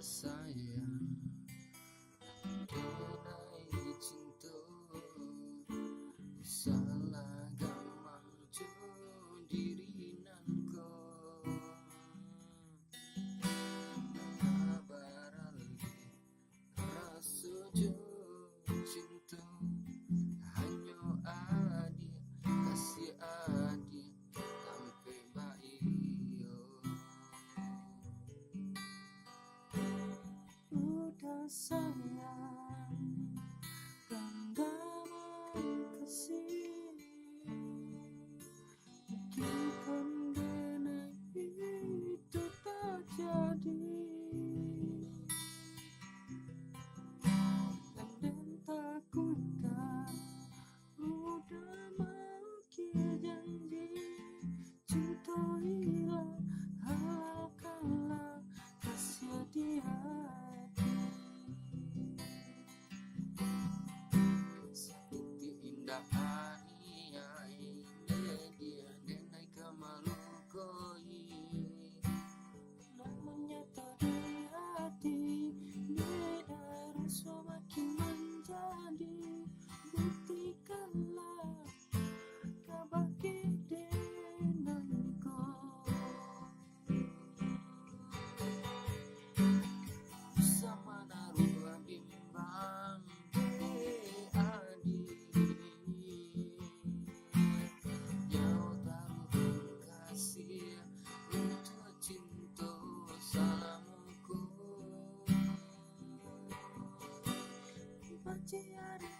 sayang kenai cinta salah gamang cu diri nanko kabaran rasa ju cinta hanya adik kasih adik sampai baik udah sayang genggaman kasih meskipun denai itu tak jadi dan takutkan udah mau janji cinta hilang kalah kasih di hati sakiti indah aniai dia denai kemalu koi namanya di hati beda rasa makin menjadi buktikanlah kabaki denganku sama naruh bimbang adik jauh taruh kasih untuk cinta salamuku baca hari